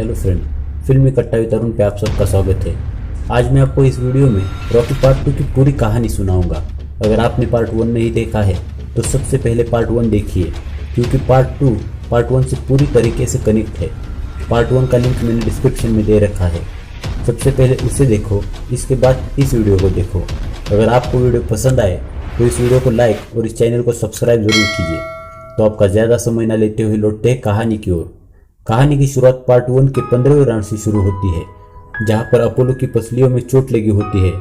Hello friend, फिल्मी कट्टा वितरण पे आप सबका स्वागत है। आज मैं आपको इस वीडियो में रॉकी पार्ट 2 की पूरी कहानी सुनाऊंगा। अगर आपने पार्ट 1 नहीं देखा है तो सबसे पहले पार्ट 1 देखिए, क्योंकि पार्ट 2 पार्ट 1 से पूरी तरीके से कनेक्ट है। पार्ट 1 का लिंक मैंने डिस्क्रिप्शन में दे रखा है। सबसे पहले उसे देखो, इसके बाद इस वीडियो को देखो। अगर आपको वीडियो पसंद आए तो इस वीडियो को लाइक और इस चैनल को सब्सक्राइब जरूर कीजिए। तो आपका ज़्यादा समय न लेते हुए लौटते हैं कहानी की ओर। कहानी की शुरुआत पार्ट 1 के 15वें राउंड से शुरू होती है, जहां पर अपोलो की पसलियों में चोट लगी होती है।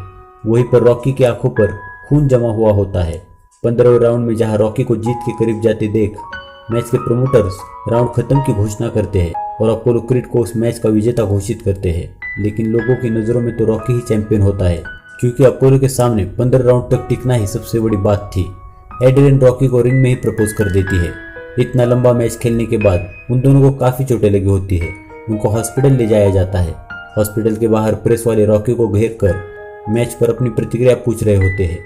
वहीं पर रॉकी की आंखों पर खून जमा हुआ होता है। 15वें राउंड में जहां रॉकी को जीत के करीब जाते देख मैच के प्रमोटर्स राउंड खत्म की घोषणा करते हैं और अपोलो क्रीड को उस मैच का विजेता घोषित करते हैं। लेकिन लोगों की नज़रों में तो रॉकी ही चैंपियन होता है, क्योंकि अपोलो के सामने 15 राउंड तक टिकना ही सबसे बड़ी बात थी। एड्रियन रॉकी को रिंग में ही प्रपोज कर देती है। इतना लंबा मैच खेलने के बाद उन दोनों को काफ़ी चोटें लगी होती है। उनको हॉस्पिटल ले जाया जाता है। हॉस्पिटल के बाहर प्रेस वाले रॉकी को घेर कर मैच पर अपनी प्रतिक्रिया पूछ रहे होते हैं।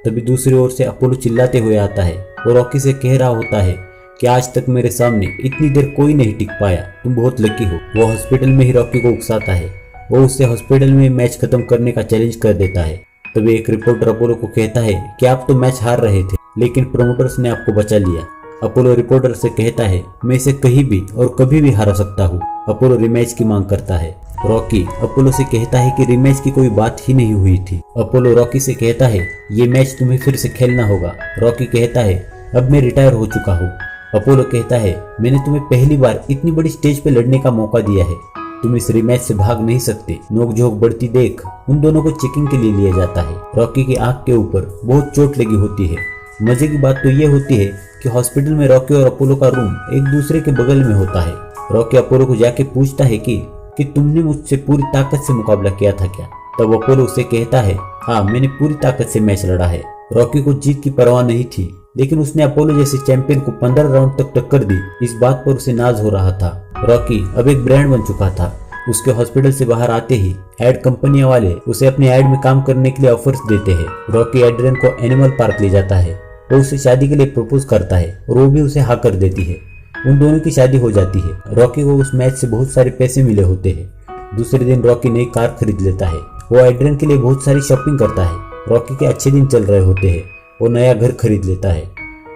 तभी दूसरी ओर से अपोलो चिल्लाते हुए आता है और रॉकी से कह रहा होता है कि आज तक मेरे सामने इतनी देर कोई नहीं टिक पाया, तुम बहुत लकी हो। वो हॉस्पिटल में ही रॉकी को उकसाता है। वो उससे हॉस्पिटल में मैच खत्म करने का चैलेंज कर देता है। तभी एक रिपोर्टर अपोलो को कहता है कि आप तो मैच हार रहे थे, लेकिन प्रमोटर्स ने आपको बचा लिया। अपोलो रिपोर्टर से कहता है मैं इसे कहीं भी और कभी भी हरा सकता हूँ। अपोलो रिमैच की मांग करता है। रॉकी अपोलो से कहता है कि रिमैच की कोई बात ही नहीं हुई थी। अपोलो रॉकी से कहता है ये मैच तुम्हें फिर से खेलना होगा। रॉकी कहता है अब मैं रिटायर हो चुका हूँ। अपोलो कहता है मैंने तुम्हें पहली बार इतनी बड़ी स्टेज पे लड़ने का मौका दिया है, तुम इस रिमैच से भाग नहीं सकते। नोकझोंक बढ़ती देख उन दोनों को चेकिंग के लिए लिया जाता है। रॉकी की आंख के ऊपर बहुत चोट लगी होती है। मजे की बात तो ये होती है कि हॉस्पिटल में रॉकी और अपोलो का रूम एक दूसरे के बगल में होता है। रॉकी अपोलो को जाके पूछता है कि तुमने मुझसे पूरी ताकत से मुकाबला किया था क्या? तब अपोलो उसे कहता है हाँ, मैंने पूरी ताकत से मैच लड़ा है। रॉकी को जीत की परवाह नहीं थी, लेकिन उसने अपोलो जैसे चैंपियन को 15 राउंड तक टक्कर दी। इस बात पर उसे नाज हो रहा था। रॉकी अब एक ब्रांड बन चुका था। उसके हॉस्पिटल से बाहर आते ही एड कंपनियों वाले उसे अपने एड में काम करने के लिए ऑफर्स देते हैं। रॉकी एड्रियन को एनिमल पार्क ले जाता है। वो उसे शादी के लिए प्रपोज करता है और वो भी उसे हाँ कर देती है। उन दोनों की शादी हो जाती है। रॉकी को उस मैच से बहुत सारे पैसे मिले होते हैं। दूसरे दिन रॉकी नई कार खरीद लेता है। वो एड्रियन के लिए बहुत सारी शॉपिंग करता है। रॉकी के अच्छे दिन चल रहे होते हैं। वो नया घर खरीद लेता है।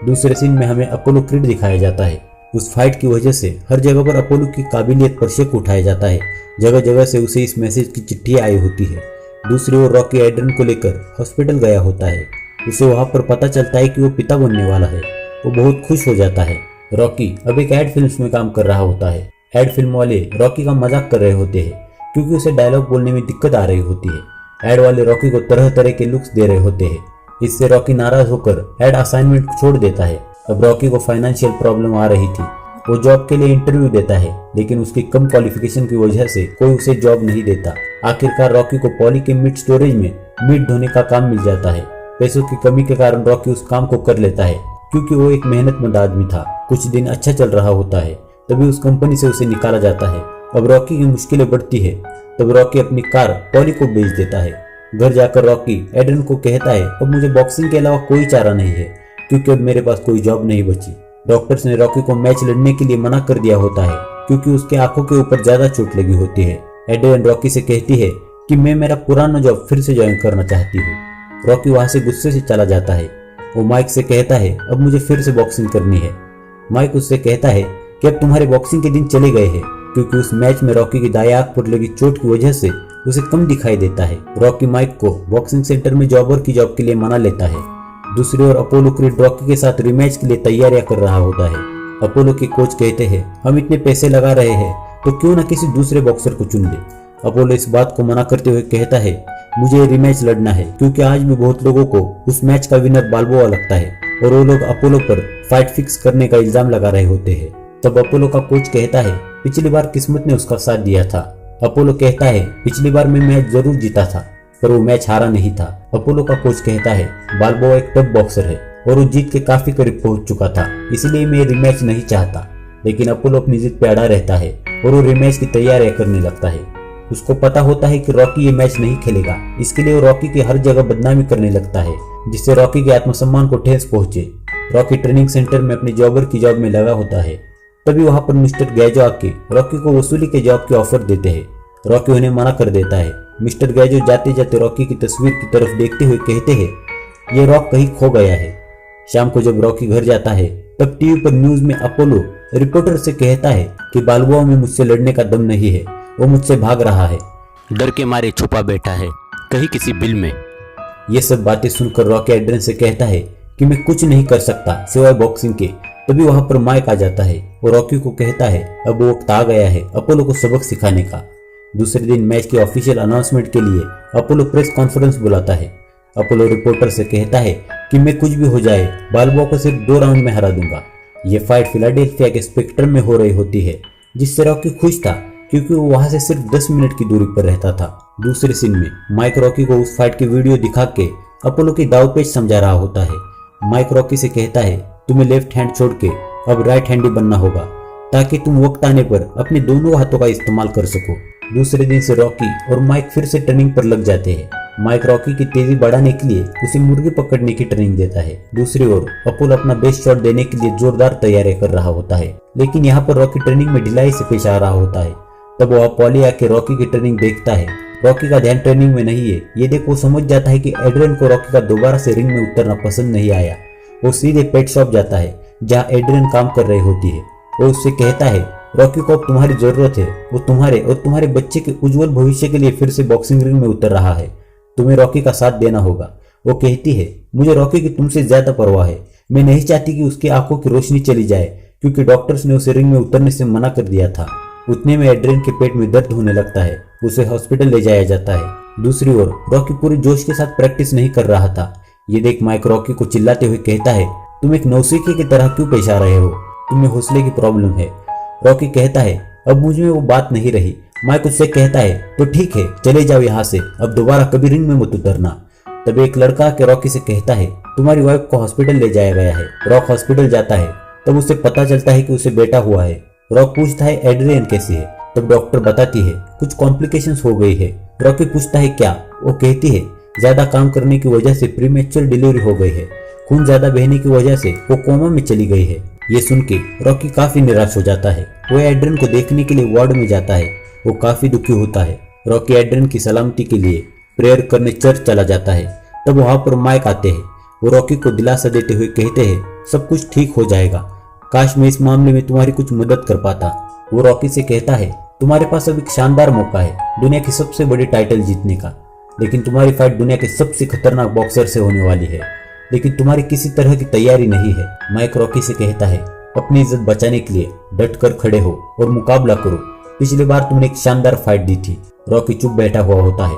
दूसरे सीन में हमें अपोलो क्रीड दिखाया जाता है। उस फाइट की वजह से हर जगह पर अपोलो की काबिलियत पर शक उठाया जाता है। जगह जगह से उसे इस मैसेज की चिट्ठी आई होती है। दूसरी ओर रॉकी एड्रियन को लेकर हॉस्पिटल गया होता है। उसे वहां पर पता चलता है कि वो पिता बनने वाला है। वो बहुत खुश हो जाता है। रॉकी अब एक एड फिल्म में काम कर रहा होता है। एड फिल्म वाले रॉकी का मजाक कर रहे होते हैं, क्योंकि उसे डायलॉग बोलने में दिक्कत आ रही होती है। एड वाले रॉकी को तरह तरह के लुक्स दे रहे होते हैं। इससे रॉकी नाराज होकर एड असाइनमेंट छोड़ देता है। अब रॉकी को फाइनेंशियल प्रॉब्लम आ रही थी। वो जॉब के लिए इंटरव्यू देता है, लेकिन उसकी कम क्वालिफिकेशन की वजह से कोई उसे जॉब नहीं देता। आखिरकार रॉकी को पॉली के मीट स्टोरेज में मीट धोने का काम मिल जाता है। पैसों की कमी के कारण रॉकी उस काम को कर लेता है, क्योंकि वो एक मेहनतमंद आदमी था। कुछ दिन अच्छा चल रहा होता है, तभी उस कंपनी से उसे निकाला जाता है। अब रॉकी की मुश्किलें बढ़ती है। तब रॉकी अपनी कार पॉली को बेच देता है। घर जाकर रॉकी एड्रियन को कहता है अब मुझे बॉक्सिंग के अलावा कोई चारा नहीं है, क्योंकि अब मेरे पास कोई जॉब नहीं बची। डॉक्टर्स ने रॉकी को मैच लड़ने के लिए मना कर दिया होता है, क्योंकि उसके आंखों के ऊपर ज्यादा चोट लगी होती है। एड्रियन रॉकी से कहती है कि मैं मेरा पुराना जॉब फिर से ज्वाइन करना चाहती हूँ। रॉकी वहां से गुस्से से चला जाता है। वो माइक से कहता है अब मुझे फिर से बॉक्सिंग करनी है। माइक उससे कहता है कि अब तुम्हारे बॉक्सिंग के दिन चले गए हैं, क्योंकि उस मैच में रॉकी की दाएं आंख पर लगी चोट की वजह से उसे कम दिखाई देता है। रॉकी माइक को बॉक्सिंग सेंटर में जॉबर की जॉब के लिए मना लेता है। दूसरी ओर अपोलो क्रीड रॉकी के साथ रिमैच के लिए तैयारियां कर रहा होता है। अपोलो के कोच कहते हैं हम इतने पैसे लगा रहे हैं तो क्यों ना किसी दूसरे बॉक्सर को चुन ले। अपोलो इस बात को मना करते हुए कहता है मुझे रिमैच लड़ना है, क्योंकि आज भी बहुत लोगों को उस मैच का विनर बाल्बोआ लगता है और वो लोग अपोलो पर फाइट फिक्स करने का इल्जाम लगा रहे होते हैं। तब अपोलो का कोच कहता है पिछली बार किस्मत ने उसका साथ दिया था। अपोलो कहता है पिछली बार मैं मैच जरूर जीता था, पर वो मैच हारा नहीं था। अपोलो का कोच कहता है बाल्बोआ एक टफ बॉक्सर है और वो जीत के काफी करीब पहुंच चुका था, इसलिए मैं रिमैच नहीं चाहता। लेकिन अपोलो अपनी जिद पे अड़ा रहता है और वो रिमैच की तैयारियां करने लगता है। उसको पता होता है कि रॉकी ये मैच नहीं खेलेगा, इसके लिए वो रॉकी की हर जगह बदनामी करने लगता है, जिससे रॉकी के आत्मसम्मान को ठेस पहुंचे। रॉकी ट्रेनिंग सेंटर में अपनी जॉबर की जॉब में लगा होता है। तभी वहां पर मिस्टर गैजो आके रॉकी को वसूली के जॉब के ऑफर देते हैं। रॉकी उन्हें मना कर देता है। मिस्टर गैजो जाते जाते रॉकी की तस्वीर की तरफ देखते हुए कहते हैं, ये रॉक कहीं खो गया है। शाम को जब रॉकी घर जाता है तब टीवी पर न्यूज में अपोलो रिपोर्टर से कहता है कि बालुआ में मुझसे लड़ने का दम नहीं है, वो मुझसे भाग रहा है, डर के मारे छुपा बैठा है कहीं किसी बिल में। ये सब बातें सुनकर रॉकी एड्रियन से कहता है कि मैं कुछ नहीं कर सकता सिवाय बॉक्सिंग के। तभी वहां पर माइक आ जाता है और रॉकी को कहता है अब वो वक्त आ गया है अपोलो को सबक सिखाने का। दूसरे दिन मैच के ऑफिशियल अनाउंसमेंट के लिए अपोलो प्रेस कॉन्फ्रेंस बुलाता है। अपोलो रिपोर्टर से कहता है कि मैं कुछ भी हो जाए बालबॉ को सिर्फ 2 राउंड में हरा दूंगा। ये फाइट फिलाडेल्फिया के स्पेक्ट्रम में हो रही होती है, जिससे रॉकी खुश था क्योंकि वो वहां से सिर्फ 10 मिनट की दूरी पर रहता था। दूसरे सीन में माइक रॉकी को उस फाइट की वीडियो दिखा के अपोलो की दावपेच समझा रहा होता है। माइक रॉकी से कहता है तुम्हें लेफ्ट हैंड छोड़ के अब राइट हैंड ही बनना होगा ताकि तुम वक्त आने पर अपने दोनों हाथों का इस्तेमाल कर सको। दूसरे दिन से रॉकी और माइक फिर से ट्रेनिंग पर लग जाते हैं। माइक रॉकी की तेजी बढ़ाने के लिए उसे मुर्गी पकड़ने की ट्रेनिंग देता है। दूसरी ओर अपोलो अपना बेस्ट शॉट देने के लिए जोरदार तैयारियां कर रहा होता है, लेकिन यहाँ पर रॉकी ट्रेनिंग में ढिलाई से पेश आ रहा होता है। तब वो अपोलो आके रॉकी की ट्रेनिंग देखता है। रॉकी का ध्यान ट्रेनिंग में नहीं है। ये देख वो समझ जाता है कि एड्रियन को रॉकी का दोबारा से रिंग में उतरना पसंद नहीं आया। वो सीधे पेट शॉप जाता है जहाँ एड्रियन काम कर रही होती है। वो उससे कहता है रॉकी को अब तुम्हारी जरूरत है, वो तुम्हारे और तुम्हारे बच्चे के उज्जवल भविष्य के लिए फिर से बॉक्सिंग रिंग में उतर रहा है, तुम्हें रॉकी का साथ देना होगा। वो कहती है मुझे रॉकी की तुमसे ज्यादा परवाह है, मैं नहीं चाहती कि उसकी आंखों की रोशनी चली जाए क्योंकि डॉक्टर्स ने उसे रिंग में उतरने से मना कर दिया था। उतने में एड्रियन के पेट में दर्द होने लगता है, उसे हॉस्पिटल ले जाया जाता है। दूसरी ओर रॉकी पूरी जोश के साथ प्रैक्टिस नहीं कर रहा था। ये देख माइक रॉकी को चिल्लाते हुए कहता है तुम एक नौसिखिए की तरह क्यों पेश आ रहे हो, तुम्हें हौसले की प्रॉब्लम है। रॉकी कहता है अब मुझ में वो बात नहीं रही। माइक उससे कहता है तो ठीक है चले जाओ यहाँ से, अब दोबारा कभी रिंग में मत उतरना। तब एक लड़का के रॉकी से कहता है तुम्हारी वाइफ को हॉस्पिटल ले जाया गया है। रॉक हॉस्पिटल जाता है, तब उसे पता चलता है कि उसे बेटा हुआ है। रॉक पूछता है एड्रियन कैसी है, तब डॉक्टर बताती है कुछ कॉम्प्लिकेशंस हो गई है। रॉकी पूछता है क्या, वो कहती है ज्यादा काम करने की वजह से प्रीमेच्योर डिलीवरी हो गई है, खून ज्यादा बहने की वजह से वो कोमा में चली गई है। ये सुन के रॉकी काफी निराश हो जाता है। वो एड्रियन को देखने के लिए वार्ड में जाता है। वो काफी दुखी होता है। रॉकी एड्रियन की सलामती के लिए प्रेयर करने चर्च चला जाता है। तब वहां पर माइक आते हैं। वो रॉकी को दिलासा देते हुए कहते हैं सब कुछ ठीक हो जाएगा, काश मैं इस मामले में तुम्हारी कुछ मदद कर पाता। वो रॉकी से कहता है तुम्हारे पास अब एक शानदार मौका है दुनिया की सबसे बड़ी टाइटल जीतने का, लेकिन तुम्हारी फाइट दुनिया के सबसे खतरनाक बॉक्सर से होने वाली है, लेकिन तुम्हारी किसी तरह की तैयारी नहीं है। माइक रॉकी से कहता है अपनी इज्जत बचाने के लिए डट कर खड़े हो और मुकाबला करो, पिछली बार तुमने एक शानदार फाइट दी थी। रॉकी चुप बैठा हुआ होता है।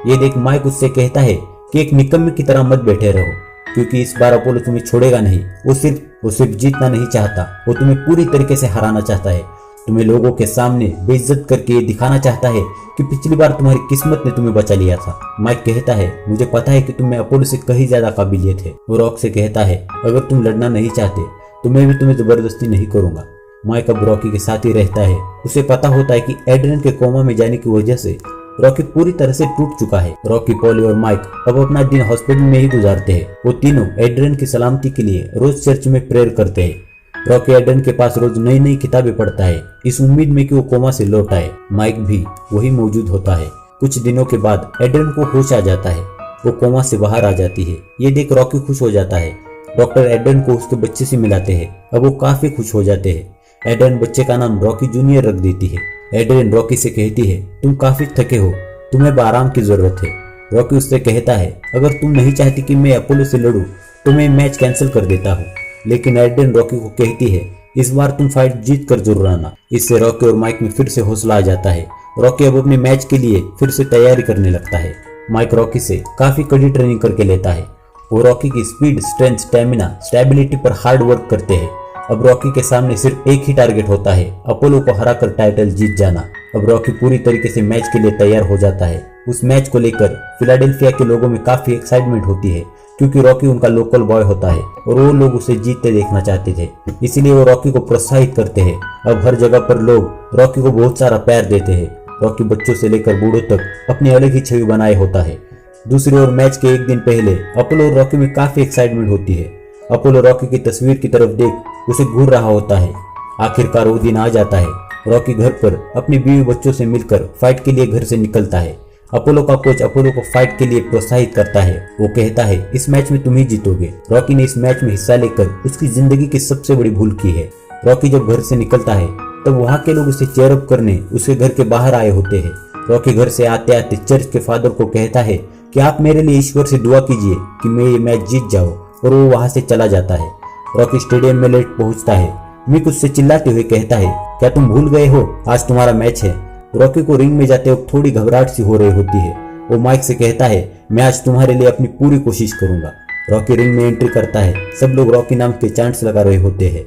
ये देख माइक उससे कहता है कि एक निकम्मे की तरह मत बैठे रहो, क्योंकि इस बार अपोलो तुम्हें छोड़ेगा नहीं। वो सिर्फ जीतना नहीं चाहता, वो तुम्हें पूरी तरीके से हराना चाहता है। तुम्हें लोगों के सामने बेइज्जत करके ये दिखाना चाहता है कि पिछली बार तुम्हारी किस्मत ने तुम्हें बचा लिया था। माइक कहता है मुझे पता है कि तुम में अपोलो से कहीं ज्यादा काबिलियत है। वो रॉक से कहता है अगर तुम लड़ना नहीं चाहते तो मैं भी तुम्हें जबरदस्ती नहीं करूंगा। माइक अब रॉकी के साथ ही रहता है। उसे पता होता है कि एड्रियन के कोमा में जाने की वजह से रॉकी पूरी तरह से टूट चुका है। रॉकी, पॉली और माइक अब अपना दिन हॉस्पिटल में ही गुजारते हैं। वो तीनों एड्रियन की सलामती के लिए रोज चर्च में प्रेयर करते हैं। रॉकी एड्रियन के पास रोज नई नई किताबें पढ़ता है, इस उम्मीद में कि वो कोमा से लौट आए। माइक भी वही मौजूद होता है। कुछ दिनों के बाद एड्रियन को होश आ जाता है। वो कोमा से बाहर आ जाती है। ये देख रॉकी खुश हो जाता है। डॉक्टर एड्रियन को उसके बच्चे से मिलाते हैं। अब वो काफी खुश हो जाते हैं। एड्रियन बच्चे का नाम रॉकी जूनियर रख देती है। एड्रियन रॉकी से कहती है तुम काफी थके हो, तुम्हें अब आराम की जरूरत है। रॉकी उससे कहता है अगर तुम नहीं चाहती कि मैं अपोलो से लड़ूं तो मैं मैच कैंसिल कर देता हूँ। लेकिन एड्रियन रॉकी को कहती है इस बार तुम फाइट जीत कर जरूर आना। इससे रॉकी और माइक में फिर से हौसला आ जाता है। रॉकी अब अपने मैच के लिए फिर से तैयारी करने लगता है। माइक रॉकी से काफी कड़ी ट्रेनिंग करके लेता है। वो रॉकी की स्पीड, स्ट्रेंथ, स्टेमिना, स्टेबिलिटी पर हार्ड वर्क करते हैं। अब रॉकी के सामने सिर्फ एक ही टारगेट होता है, अपोलो को हराकर टाइटल जीत जाना। अब रॉकी पूरी तरीके से मैच के लिए तैयार हो जाता है। उस मैच को लेकर फिलाडेल्फिया के लोगों में काफी एक्साइटमेंट होती है, क्योंकि रॉकी उनका लोकल बॉय होता है और वो लोग उसे जीतते देखना चाहते थे। इसीलिए वो रॉकी को प्रोत्साहित करते हैं। अब हर जगह पर लोग रॉकी को बहुत सारा प्यार देते हैं। रॉकी बच्चों से लेकर बूढ़ों तक अपनी अलग ही छवि बनाए होता है। दूसरी ओर मैच के एक दिन पहले अपोलो और रॉकी में काफी एक्साइटमेंट होती है। अपोलो रॉकी की तस्वीर की तरफ देख उसे घूर रहा होता है। आखिरकार वो दिन आ जाता है। रॉकी घर पर अपनी बीवी बच्चों से मिलकर फाइट के लिए घर से निकलता है। अपोलो का कोच अपोलो को फाइट के लिए प्रोत्साहित करता है। वो कहता है इस मैच में तुम ही जीतोगे। रॉकी ने इस मैच में हिस्सा लेकर उसकी जिंदगी की सबसे बड़ी भूल की है। रॉकी जब घर से निकलता है तब वहाँ के लोग उसे चेयर अप करने उसके घर के बाहर आए होते हैं। रॉकी घर से आते आते चर्च के फादर को कहता है कि आप मेरे लिए ईश्वर से दुआ कीजिए कि मैं ये मैच जीत जाऊं, और वो वहां से चला जाता है। रॉकी स्टेडियम में लेट पहुंचता है। मिक उससे चिल्लाते हुए कहता है क्या तुम भूल गए हो आज तुम्हारा मैच है। रॉकी को रिंग में जाते वक्त थोड़ी घबराहट सी हो रही होती है। वो माइक से कहता है मैं आज तुम्हारे लिए अपनी पूरी कोशिश करूंगा। रॉकी रिंग में एंट्री करता है। सब लोग रॉकी नाम के चांट्स लगा रहे होते हैं।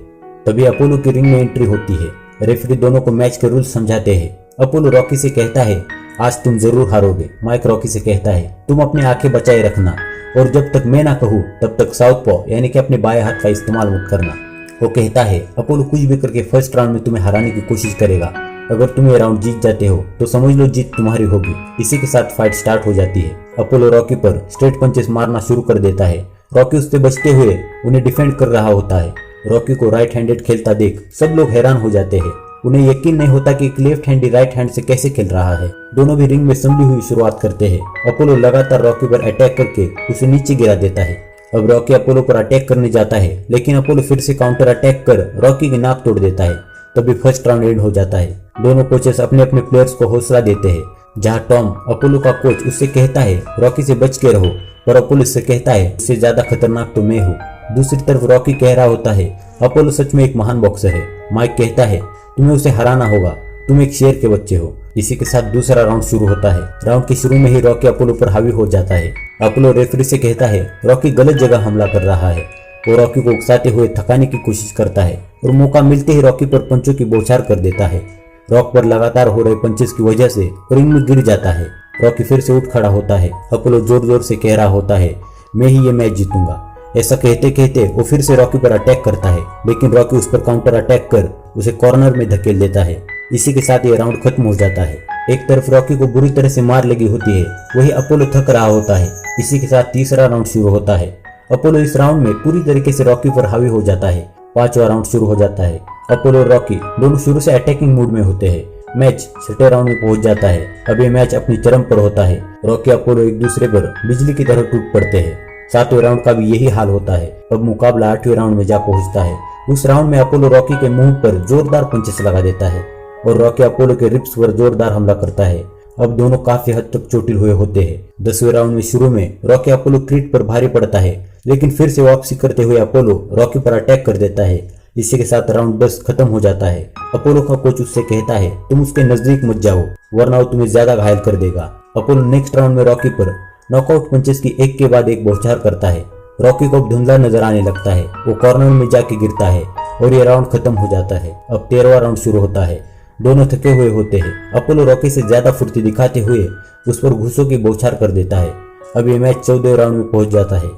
तभी अपोलो की रिंग में एंट्री होती है। रेफरी दोनों को मैच के रूल्स समझाते हैं। अपोलो रॉकी से कहता है आज तुम जरूर हारोगे। माइक रॉकी से कहता है तुम अपनी आंखें बचाए रखना, और जब तक मैं ना कहूँ तब तक साउथ पॉ यानी कि अपने बाएं हाथ का इस्तेमाल मत करना। वो कहता है अपोलो कुछ भी करके फर्स्ट राउंड में तुम्हें हराने की कोशिश करेगा। अगर तुम ये राउंड जीत जाते हो तो समझ लो जीत तुम्हारी होगी। इसी के साथ फाइट स्टार्ट हो जाती है। अपोलो रॉकी पर स्ट्रेट पंचेस मारना शुरू कर देता है। रॉकी उससे बचते हुए उन्हें डिफेंड कर रहा होता है। रॉकी को राइट हैंडेड खेलता देख सब लोग हैरान हो जाते हैं। उन्हें यकीन नहीं होता कि एक लेफ्ट हैंडी राइट हैंड से कैसे खेल रहा है। दोनों भी रिंग में संभली हुई शुरुआत करते हैं। अपोलो लगातार रॉकी पर अटैक करके उसे नीचे गिरा देता है। अब रॉकी अपोलो पर अटैक करने जाता है, लेकिन अपोलो फिर से काउंटर अटैक कर रॉकी की नाक तोड़ देता है। तभी फर्स्ट राउंड एंड हो जाता है। दोनों कोचेस अपने अपने प्लेयर्स को हौसला देते हैं। जहां टॉम अपोलो का कोच उससे कहता है रॉकी से बच के रहो, पर अपोलो से कहता है उससे ज्यादा खतरनाक तो मैं हूँ। दूसरी तरफ रॉकी कह रहा होता है अपोलो सच में एक महान बॉक्सर है। माइक कहता है तुम्हें उसे हराना होगा, तुम एक शेर के बच्चे हो। इसी के साथ दूसरा राउंड शुरू होता है। राउंड के शुरू में ही रॉकी अपोलो पर हावी हो जाता है। अपोलो रेफरी से कहता है रॉकी गलत जगह हमला कर रहा है। वो रॉकी को उकसाते हुए थकाने की कोशिश करता है और मौका मिलते ही रॉकी पर पंचों की बौछार कर देता है। रॉक पर लगातार हो रहे पंचेस की वजह से रिंग में गिर जाता है। रॉकी फिर से उठ खड़ा होता है। अपोलो जोर जोर से कह रहा होता है मैं ही ये मैच जीतूंगा। ऐसा कहते कहते वो फिर से रॉकी पर अटैक करता है, लेकिन रॉकी उस पर काउंटर अटैक कर उसे कॉर्नर में धकेल देता है। इसी के साथ ये राउंड खत्म हो जाता है। एक तरफ रॉकी को बुरी तरह से मार लगी होती है, वही अपोलो थक रहा होता है। इसी के साथ तीसरा राउंड शुरू होता है। अपोलो इस राउंड में पूरी तरीके से रॉकी पर हावी हो जाता है। पांचवा राउंड शुरू हो जाता है। अपोलो और रॉकी दोनों शुरू से अटैकिंग मूड में होते हैं। मैच छठे राउंड में पहुंच जाता है। अब ये मैच अपनी चरम पर होता है। रॉकी अपोलो एक दूसरे पर बिजली की तरह टूट पड़ते हैं। सातवें राउंड का भी यही हाल होता है। अब मुकाबला आठवें राउंड में जा पहुंचता है। उस राउंड में अपोलो रॉकी के मुंह पर जोरदार पंचेस लगा देता है और रॉकी अपोलो के रिब्स पर जोरदार हमला करता है। अब दोनों काफी हद तक चोटिल हुए होते हैं। 10वें राउंड में शुरू में रॉकी अपोलो क्रीट पर भारी पड़ता है, लेकिन फिर से वापसी करते हुए अपोलो रॉकी पर अटैक कर देता है। इसी के साथ राउंड 10 खत्म हो जाता है। अपोलो का कोच उससे कहता है तुम उसके नजदीक मत जाओ, वरना वो तुम्हें ज्यादा घायल कर देगा। अपोलो नेक्स्ट राउंड में रॉकी पर नॉकआउट पंचेस की एक के बाद एक बौछार करता है। रॉकी को अब धुंधला नजर आने लगता है। वो कॉर्नर में जाके गिरता है और ये राउंड खत्म हो जाता है। अब 13वां राउंड शुरू होता है। दोनों थके हुए होते हैं। अपोलो रॉकी से ज्यादा फुर्ती दिखाते हुए उस पर घूसों की बौछार कर देता है। अब ये मैच 14वें राउंड में पहुंच जाता है।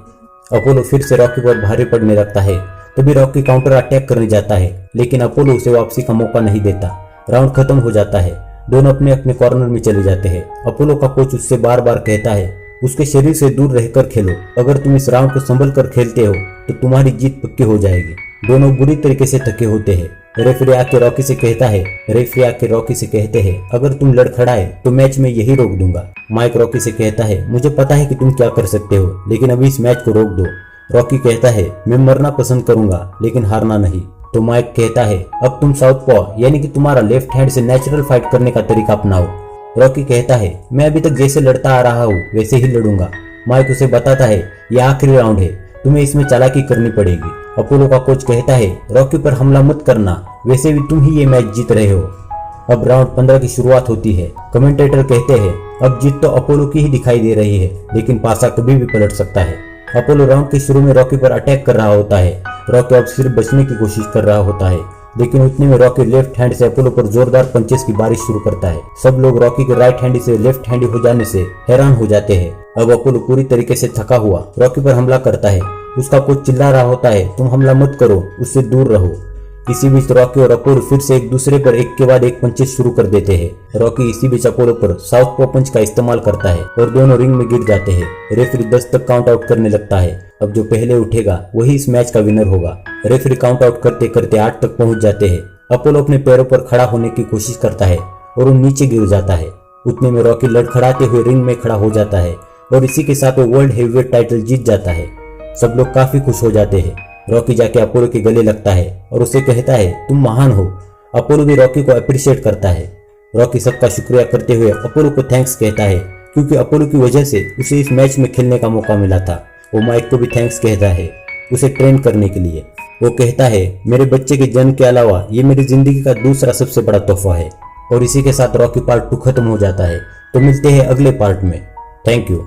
अपोलो फिर से रॉकी पर भारी पड़ने लगता है। तभी रॉकी काउंटर अटैक करने जाता है, लेकिन अपोलो उसे वापसी का मौका नहीं देता। राउंड खत्म हो जाता है। दोनों अपने अपने कॉर्नर में चले जाते हैं। अपोलो का कोच उससे बार बार कहता है उसके शरीर से दूर रहकर खेलो। अगर तुम इस राउंड को संभल कर खेलते हो तो तुम्हारी जीत पक्की हो जाएगी। दोनों बुरी तरीके से थके होते हैं। रेफरी आके रॉकी से कहते हैं अगर तुम लड़खड़ाए तो मैच में यही रोक दूंगा। माइक रॉकी से कहता है मुझे पता है कि तुम क्या कर सकते हो, लेकिन अभी इस मैच को रोक दो। रॉकी कहता है मैं मरना पसंद करूंगा, लेकिन हारना नहीं। तो माइक कहता है अब तुम साउथ पॉ यानी कि तुम्हारा लेफ्ट हैंड से नेचुरल फाइट करने का तरीका अपनाओ। रॉकी कहता है मैं अभी तक जैसे लड़ता आ रहा हूँ वैसे ही लड़ूंगा। माइक उसे बताता है यह आखिरी राउंड है, तुम्हें इसमें चालाकी करनी पड़ेगी। अपोलो का कोच कहता है रॉकी पर हमला मत करना, वैसे भी तुम ही ये मैच जीत रहे हो। अब राउंड 15 की शुरुआत होती है। कमेंटेटर कहते हैं अब जीत तो अपोलो की ही दिखाई दे रही है, लेकिन पासा कभी भी पलट सकता है। अपोलो राउंड के शुरू में रॉकी पर अटैक कर रहा होता है। रॉकी अब सिर्फ बचने की कोशिश कर रहा होता है, लेकिन उतने में रॉकी लेफ्ट हैंड से अपोलो पर जोरदार पंचेस की बारिश शुरू करता है। सब लोग रॉकी के राइट हैंडी से लेफ्ट हैंडी हो जाने से हैरान हो जाते हैं। अब अपोलो पूरी तरीके से थका हुआ रॉकी पर हमला करता है। उसका कोच चिल्ला रहा होता है तुम हमला मत करो, उससे दूर रहो। इसी बीच रॉकी और अपोलो फिर से एक दूसरे पर एक के बाद एक पंचेस शुरू कर देते हैं। रॉकी इसी बीच अपोलो पर साउथ पॉ पंच का इस्तेमाल करता है और दोनों रिंग में गिर जाते हैं। रेफरी 10 तक काउंट आउट करने लगता है। अब जो पहले उठेगा वही इस मैच का विनर होगा। रेफरी काउंट आउट करते करते 8 तक पहुंच जाते हैं। अपोलो अपने पैरों पर खड़ा होने की कोशिश करता है और वो नीचे गिर जाता है। उतने में रॉकी लड़खड़ाते हुए रिंग में खड़ा हो जाता है और इसी के साथ वो वर्ल्ड हेवीवेट टाइटल जीत जाता है। सब लोग काफी खुश हो जाते हैं। रॉकी जाके अपोलो के गले लगता है और उसे कहता है तुम महान हो। अपोलो भी रॉकी को अप्रिशिएट करता है। रॉकी सबका शुक्रिया करते हुए अपोलो को थैंक्स कहता है क्योंकि अपोलो की वजह से उसे इस मैच में खेलने का मौका मिला था। वो माइक को भी थैंक्स कहता है उसे ट्रेन करने के लिए। वो कहता है मेरे बच्चे के जन्म के अलावा ये मेरी जिंदगी का दूसरा सबसे बड़ा तोहफा है। और इसी के साथ रॉकी पार्ट 2 खत्म हो जाता है। तो मिलते हैं अगले पार्ट में। Thank you.